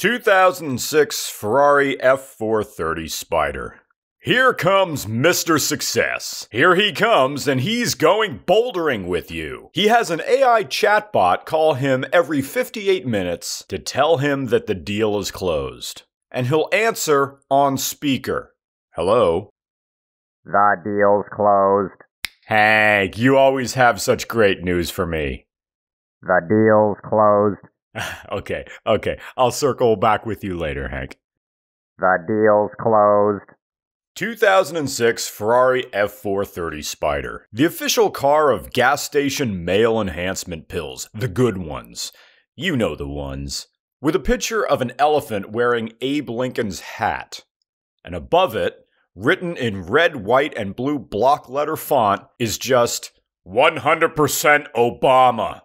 2006 Ferrari F430 Spider. Here comes Mr. Success. Here he comes, and he's going bouldering with you. He has an AI chatbot call him every 58 minutes to tell him that the deal is closed. And he'll answer on speaker. Hello? The deal's closed. Hank, you always have such great news for me. The deal's closed. Okay. I'll circle back with you later, Hank. The deal's closed. 2006 Ferrari F430 Spider. The official car of gas station male enhancement pills. The good ones. You know the ones. With a picture of an elephant wearing Abe Lincoln's hat. And above it, written in red, white, and blue block letter font, is just 100% Obama.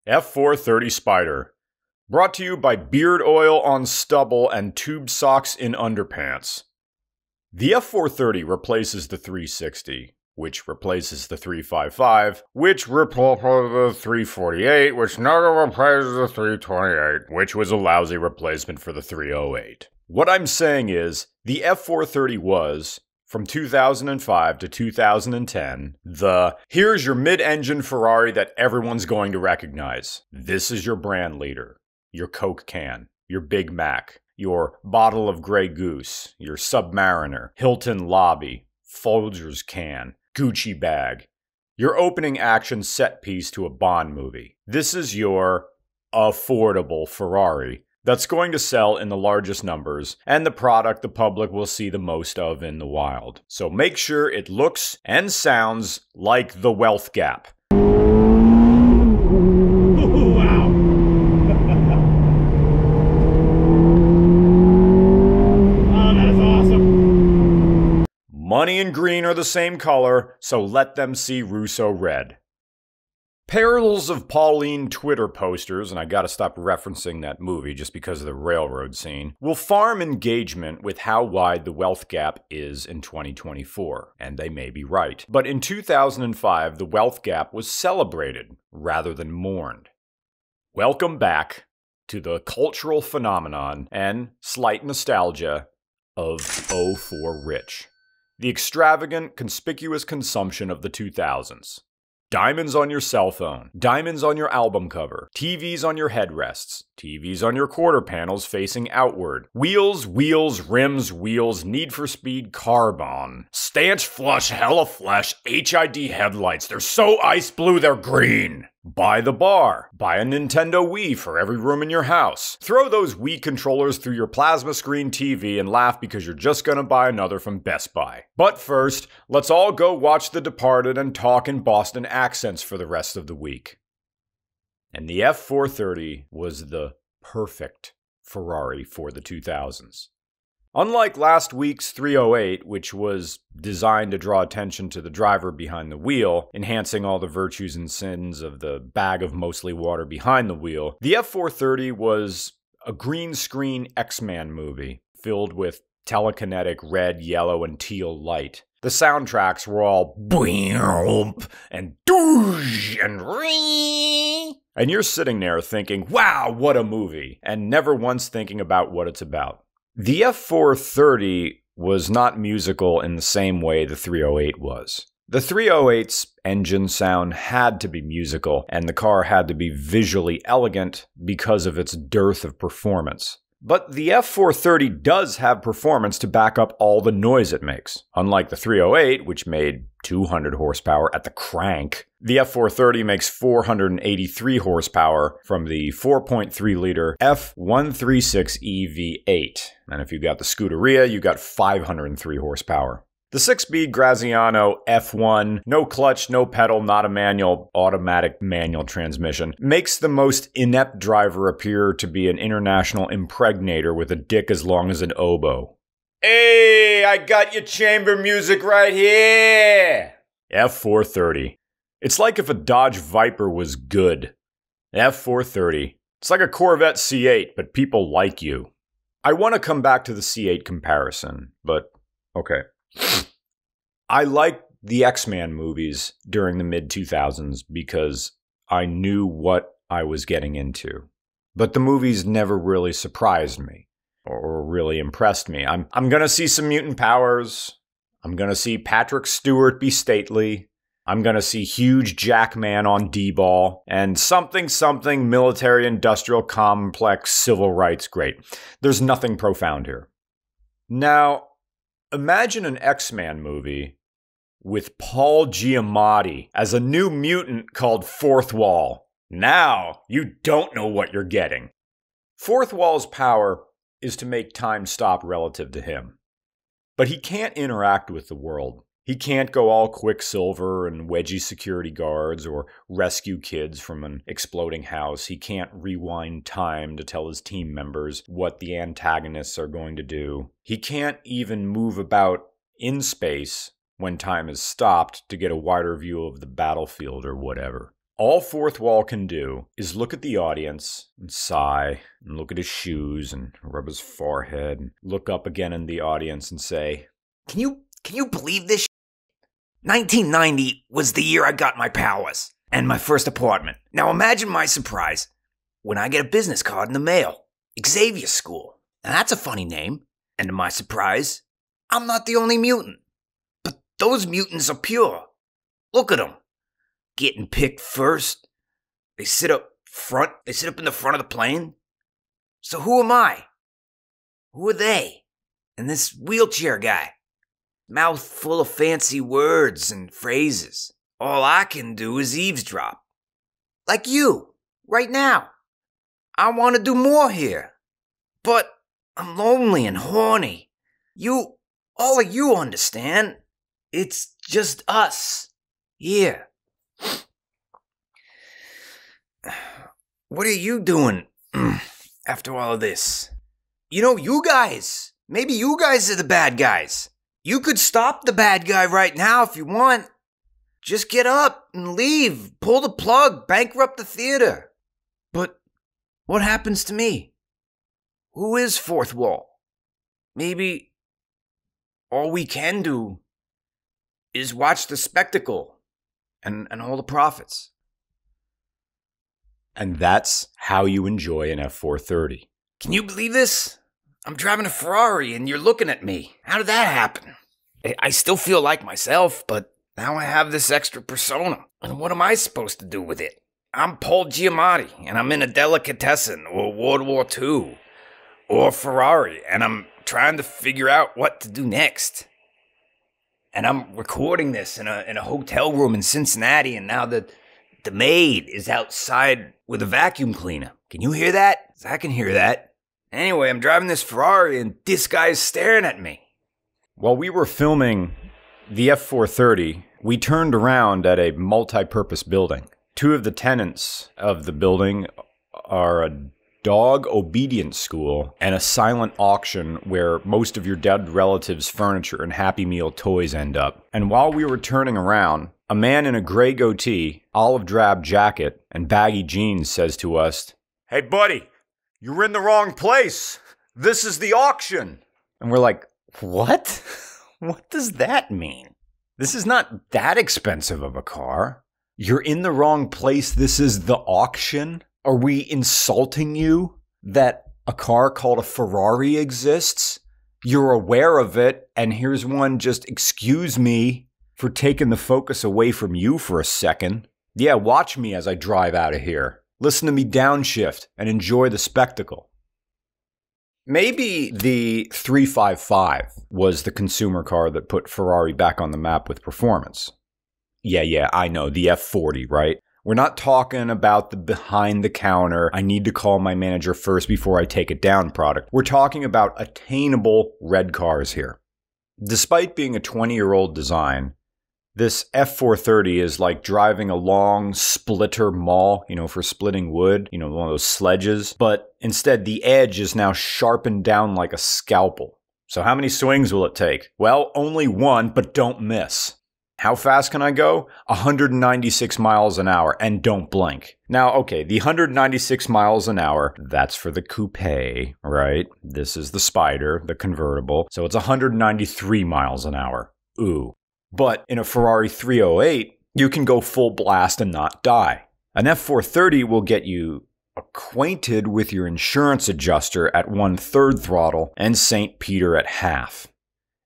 F430 Spider. Brought to you by beard oil on stubble and tube socks in underpants. The F430 replaces the 360, which replaces the 355, which replaces the 348, which never replaces the 328, which was a lousy replacement for the 308. What I'm saying is, the F430 was, from 2005 to 2010, here's your mid-engine Ferrari that everyone's going to recognize. This is your brand leader. Your Coke can, your Big Mac, your bottle of Grey Goose, your Submariner, Hilton Lobby, Folgers can, Gucci bag, your opening action set piece to a Bond movie. This is your affordable Ferrari that's going to sell in the largest numbers and the product the public will see the most of in the wild. So make sure it looks and sounds like the Wealth Gap. Money and green are the same color, so let them see Russo red. Perils of Pauline Twitter posters, and I gotta stop referencing that movie just because of the railroad scene, will farm engagement with how wide the wealth gap is in 2024, and they may be right. But in 2005, the wealth gap was celebrated rather than mourned. Welcome back to the cultural phenomenon and slight nostalgia of O4 Rich. The extravagant, conspicuous consumption of the 2000s. Diamonds on your cell phone, diamonds on your album cover, TVs on your headrests, TVs on your quarter panels facing outward, wheels, rims, wheels, Need for Speed carbon, stanch flush, hella flesh, HID headlights, they're so ice blue they're green. Buy the bar. Buy a Nintendo Wii for every room in your house. Throw those Wii controllers through your plasma screen TV and laugh because you're just gonna buy another from Best Buy. But first, let's all go watch The Departed and talk in Boston accents for the rest of the week. And the F430 was the perfect Ferrari for the 2000s. Unlike last week's 308, which was designed to draw attention to the driver behind the wheel, enhancing all the virtues and sins of the bag of mostly water behind the wheel, the F430 was a green screen X-Man movie filled with telekinetic red, yellow, and teal light. The soundtracks were all boom and doosh and ree. And you're sitting there thinking, wow, what a movie, and never once thinking about what it's about. The F430 was not musical in the same way the 308 was. The 308's engine sound had to be musical, and the car had to be visually elegant because of its dearth of performance. But the F430 does have performance to back up all the noise it makes. Unlike the 308, which made 200 horsepower at the crank, the F430 makes 483 horsepower from the 4.3-liter F136E V8. And if you got the Scuderia, you got 503 horsepower. The 6-speed Graziano F1, no clutch, no pedal, not a manual, automatic manual transmission, makes the most inept driver appear to be an international impregnator with a dick as long as an oboe. Hey, I got your chamber music right here! F430. It's like if a Dodge Viper was good. F430. It's like a Corvette C8, but people like you. I want to come back to the C8 comparison, but okay. I liked the X-Man movies during the mid-2000s because I knew what I was getting into. but the movies never really surprised me or really impressed me. I'm gonna see some mutant powers. I'm gonna see Patrick Stewart be stately. I'm gonna see huge Jackman on D-ball and something military-industrial complex civil rights great. There's nothing profound here. Now, imagine an X-Men movie with Paul Giamatti as a new mutant called Fourth Wall. Now, you don't know what you're getting. Fourth Wall's power is to make time stop relative to him. But he can't interact with the world. He can't go all Quicksilver and wedgie security guards or rescue kids from an exploding house. He can't rewind time to tell his team members what the antagonists are going to do. He can't even move about in space when time is stopped to get a wider view of the battlefield or whatever. All Fourth Wall can do is look at the audience and sigh and look at his shoes and rub his forehead and look up again in the audience and say, Can you believe this? 1990 was the year I got my powers and my first apartment. Now imagine my surprise when I get a business card in the mail. Xavier School. Now that's a funny name. And to my surprise, I'm not the only mutant. But those mutants are pure. Look at them. Getting picked first. They sit up front. They sit up in the front of the plane. So who am I? Who are they? And this wheelchair guy. Mouth full of fancy words and phrases. All I can do is eavesdrop. Like you, right now. I want to do more here. But I'm lonely and horny. All of you understand. It's just us. Here. What are you doing after all of this? You guys. Maybe you guys are the bad guys. You could stop the bad guy right now if you want. Just get up and leave. Pull the plug. Bankrupt the theater. But what happens to me? Who is Fourth Wall? Maybe all we can do is watch the spectacle and all the profits. and that's how you enjoy an F430. Can you believe this? I'm driving a Ferrari and you're looking at me. How did that happen? I still feel like myself, but now I have this extra persona. And what am I supposed to do with it? I'm Paul Giamatti, and I'm in a delicatessen, or World War II, or Ferrari, and I'm trying to figure out what to do next. And I'm recording this in a hotel room in Cincinnati, and now the maid is outside with a vacuum cleaner. Can you hear that? 'Cause I can hear that. Anyway, I'm driving this Ferrari, and this guy's staring at me. While we were filming the F430, we turned around at a multi-purpose building. Two of the tenants of the building are a dog obedience school and a silent auction where most of your dead relatives' furniture and Happy Meal toys end up. And while we were turning around, a man in a gray goatee, olive drab jacket, and baggy jeans says to us, "Hey buddy, you're in the wrong place. This is the auction." And we're like, "What? What does that mean? This is not that expensive of a car. You're in the wrong place. This is the auction? Are we insulting you that a car called a Ferrari exists? You're aware of it, and here's one, just excuse me for taking the focus away from you for a second. Yeah, watch me as I drive out of here. Listen to me downshift and enjoy the spectacle." Maybe the 355 was the consumer car that put Ferrari back on the map with performance. Yeah, I know, the F40, right? We're not talking about the behind the counter, I need to call my manager first before I take it down product. We're talking about attainable red cars here. Despite being a 20-year-old design, this F430 is like driving a long splitter maul, for splitting wood, one of those sledges. But instead, the edge is now sharpened down like a scalpel. So how many swings will it take? Well, only one, but don't miss. How fast can I go? 196 miles an hour, and don't blink. Now, okay, the 196 miles an hour, that's for the coupe, right? This is the Spider, the convertible. So it's 193 miles an hour. Ooh. But in a Ferrari 308, you can go full blast and not die. An F430 will get you acquainted with your insurance adjuster at 1/3 throttle and St. Peter at half.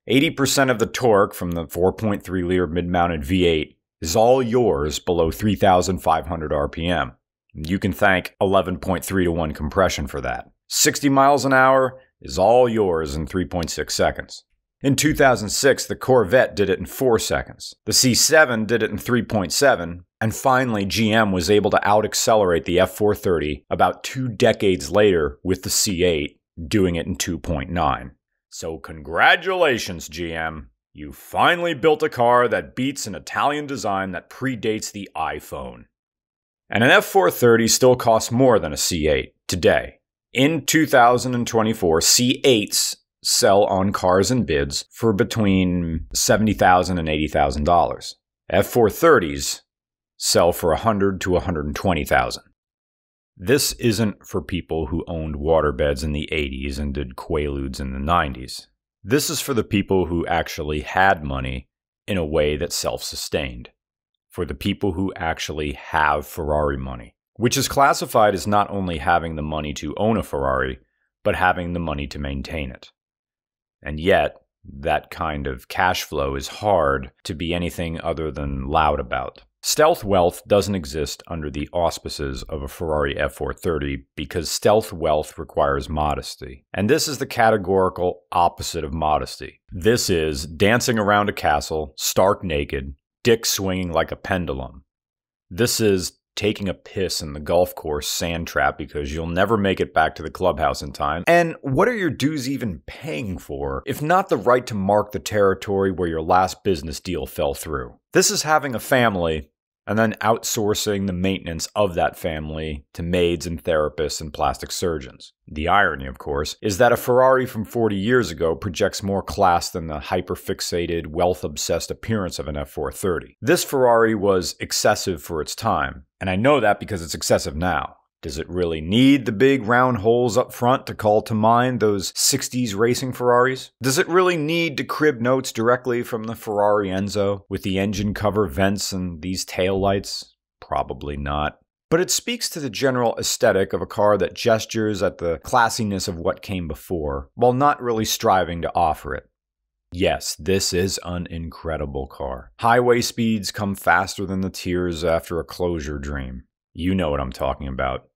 80% of the torque from the 4.3-liter mid-mounted V8 is all yours below 3,500 RPM. You can thank 11.3-to-1 compression for that. 60 miles an hour is all yours in 3.6 seconds. In 2006, the Corvette did it in 4 seconds. The C7 did it in 3.7, and finally GM was able to out-accelerate the F430 about 2 decades later with the C8, doing it in 2.9. So congratulations, GM. You finally built a car that beats an Italian design that predates the iPhone. And an F430 still costs more than a C8 today. In 2024, C8s sell on cars and bids for between $70,000 and $80,000. F430s sell for $100,000 to $120,000. This isn't for people who owned waterbeds in the 80s and did Quaaludes in the 90s. This is for the people who actually had money in a way that's self-sustained. For the people who actually have Ferrari money, which is classified as not only having the money to own a Ferrari, but having the money to maintain it. And yet, that kind of cash flow is hard to be anything other than loud about. Stealth wealth doesn't exist under the auspices of a Ferrari F430 because stealth wealth requires modesty. And this is the categorical opposite of modesty. This is dancing around a castle, stark naked, dick swinging like a pendulum. This is taking a piss in the golf course sand trap because you'll never make it back to the clubhouse in time. And what are your dues even paying for, if not the right to mark the territory where your last business deal fell through? This is having a family and then outsourcing the maintenance of that family to maids and therapists and plastic surgeons. The irony, of course, is that a Ferrari from 40 years ago projects more class than the hyper-fixated, wealth-obsessed appearance of an F430. This Ferrari was excessive for its time, and I know that because it's excessive now. Does it really need the big round holes up front to call to mind those 60s racing Ferraris? Does it really need to crib notes directly from the Ferrari Enzo with the engine cover vents and these taillights? Probably not. But it speaks to the general aesthetic of a car that gestures at the classiness of what came before, while not really striving to offer it. Yes, this is an incredible car. Highway speeds come faster than the tears after a closure dream. You know what I'm talking about.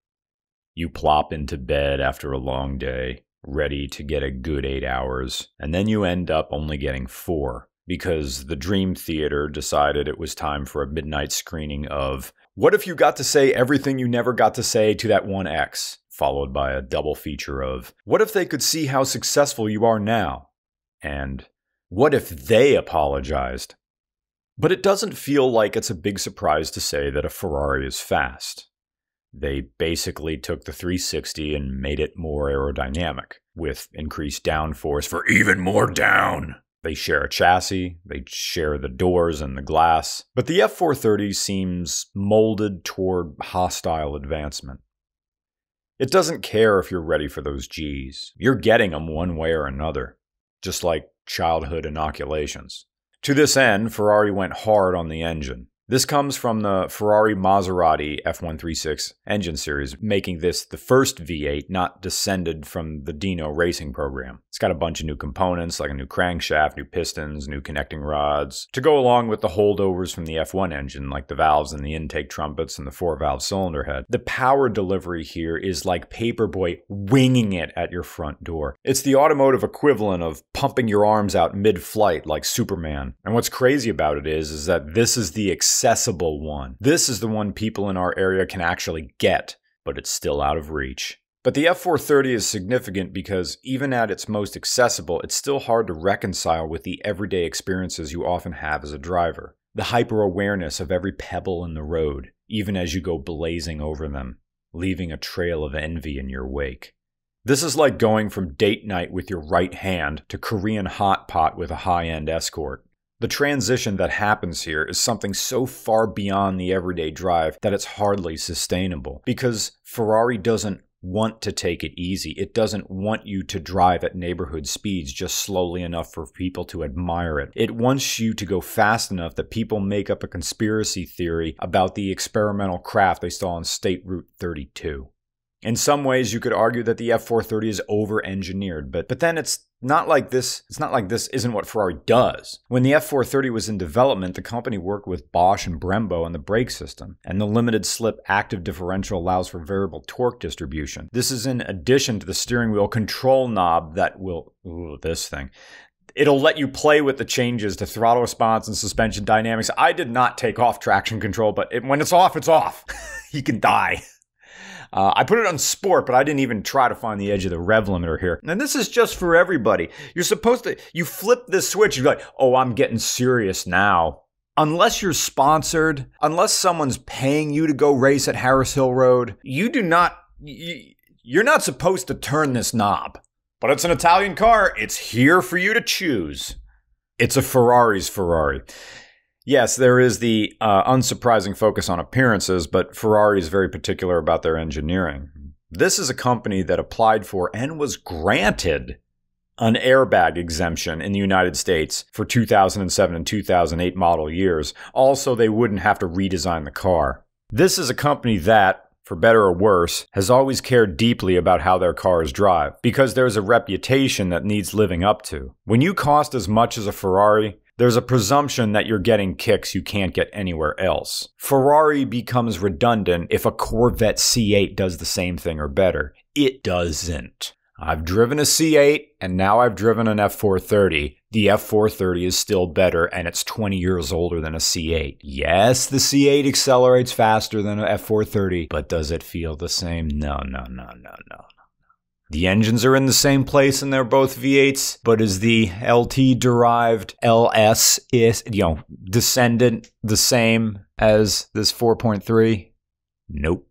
You plop into bed after a long day, ready to get a good 8 hours, and then you end up only getting 4, because the Dream Theater decided it was time for a midnight screening of What If You Got to Say Everything You Never Got to Say to That One Ex, followed by a double feature of What If They Could See How Successful You Are Now, and What If They Apologized? But it doesn't feel like it's a big surprise to say that a Ferrari is fast. They basically took the 360 and made it more aerodynamic, with increased downforce for even more down. They share a chassis, they share the doors and the glass, but the F430 seems molded toward hostile advancement. It doesn't care if you're ready for those Gs. You're getting them one way or another, just like childhood inoculations. To this end, Ferrari went hard on the engine. This comes from the Ferrari Maserati F136 engine series, making this the first V8 not descended from the Dino racing program. It's got a bunch of new components like a new crankshaft, new pistons, new connecting rods, to go along with the holdovers from the F1 engine like the valves and the intake trumpets and the 4-valve cylinder head. The power delivery here is like Paperboy winging it at your front door. It's the automotive equivalent of pumping your arms out mid-flight like Superman. And what's crazy about it is that this is the accessible one. This is the one people in our area can actually get, but it's still out of reach. But the F430 is significant because even at its most accessible, it's still hard to reconcile with the everyday experiences you often have as a driver. The hyper-awareness of every pebble in the road, even as you go blazing over them, leaving a trail of envy in your wake. This is like going from date night with your right hand to Korean hot pot with a high-end escort. The transition that happens here is something so far beyond the everyday drive that it's hardly sustainable, because Ferrari doesn't want to take it easy. It doesn't want you to drive at neighborhood speeds just slowly enough for people to admire it. It wants you to go fast enough that people make up a conspiracy theory about the experimental craft they saw on State Route 32. In some ways, you could argue that the F430 is over-engineered, but then it's not like this isn't what Ferrari does. When the F430 was in development, the company worked with Bosch and Brembo on the brake system, and the limited slip active differential allows for variable torque distribution. This is in addition to the steering wheel control knob that will, it'll let you play with the changes to throttle response and suspension dynamics. I did not take off traction control, but when it's off, it's off. You can die. I put it on sport, but I didn't even try to find the edge of the rev limiter here. And this is just for everybody. You flip this switch, you're like, oh, I'm getting serious now. Unless you're sponsored, unless someone's paying you to go race at Harris Hill Road, you're not supposed to turn this knob. But it's an Italian car. It's here for you to choose. It's a Ferrari's Ferrari. Yes, there is the unsurprising focus on appearances, but Ferrari is very particular about their engineering. This is a company that applied for and was granted an airbag exemption in the United States for 2007 and 2008 model years. Also, they wouldn't have to redesign the car. This is a company that, for better or worse, has always cared deeply about how their cars drive, because there's a reputation that needs living up to. When you cost as much as a Ferrari, there's a presumption that you're getting kicks you can't get anywhere else. Ferrari becomes redundant if a Corvette C8 does the same thing or better. It doesn't. I've driven a C8, and now I've driven an F430. The F430 is still better, and it's 20 years older than a C8. Yes, the C8 accelerates faster than an F430, but does it feel the same? No. The engines are in the same place and they're both V8s, but is the LT-derived LS descendant the same as this 4.3? Nope.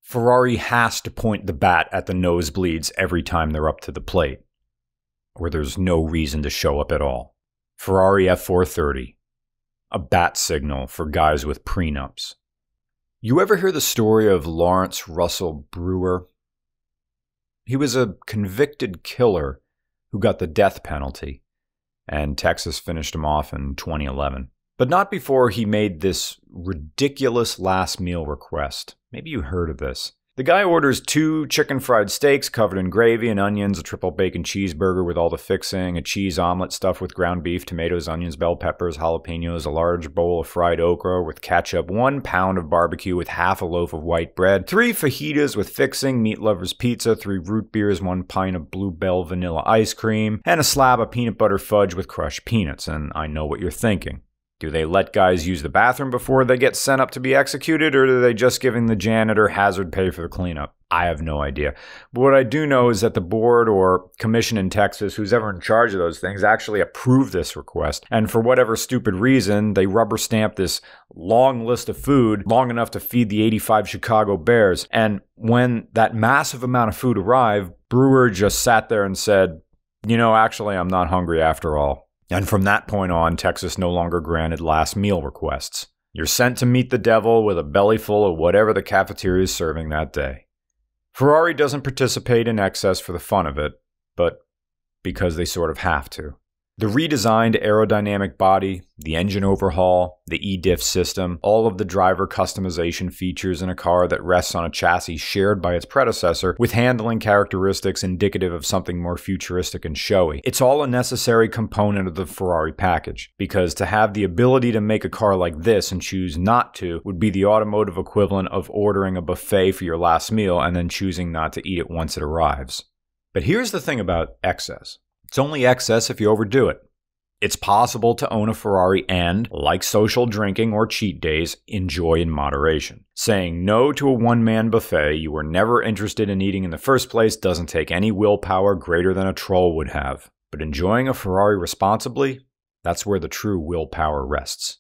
Ferrari has to point the bat at the nosebleeds every time they're up to the plate, or there's no reason to show up at all. Ferrari F430, a bat signal for guys with prenups. You ever hear the story of Lawrence Russell Brewer? He was a convicted killer who got the death penalty, and Texas finished him off in 2011. But not before he made this ridiculous last meal request. Maybe you heard of this. The guy orders 2 chicken fried steaks covered in gravy and onions, a triple bacon cheeseburger with all the fixing, a cheese omelet stuffed with ground beef, tomatoes, onions, bell peppers, jalapenos, a large bowl of fried okra with ketchup, 1 pound of barbecue with half a loaf of white bread, 3 fajitas with fixing, meat lover's pizza, 3 root beers, 1 pint of Bluebell vanilla ice cream, and a slab of peanut butter fudge with crushed peanuts. And I know what you're thinking. Do they let guys use the bathroom before they get sent up to be executed, or are they just giving the janitor hazard pay for the cleanup? I have no idea. But what I do know is that the board or commission in Texas, who's ever in charge of those things, actually approved this request. And for whatever stupid reason, they rubber stamped this long list of food, long enough to feed the 85 Chicago Bears. And when that massive amount of food arrived, Brewer just sat there and said, actually, I'm not hungry after all. And from that point on, Texas no longer granted last meal requests. You're sent to meet the devil with a belly full of whatever the cafeteria is serving that day. Ferrari doesn't participate in excess for the fun of it, but because they sort of have to. The redesigned aerodynamic body, the engine overhaul, the e-diff system, all of the driver customization features in a car that rests on a chassis shared by its predecessor with handling characteristics indicative of something more futuristic and showy. It's all a necessary component of the Ferrari package, because to have the ability to make a car like this and choose not to would be the automotive equivalent of ordering a buffet for your last meal and then choosing not to eat it once it arrives. But here's the thing about excess. It's only excess if you overdo it. It's possible to own a Ferrari and, like social drinking or cheat days, enjoy in moderation. Saying no to a one-man buffet you were never interested in eating in the first place doesn't take any willpower greater than a troll would have. But enjoying a Ferrari responsibly, that's where the true willpower rests.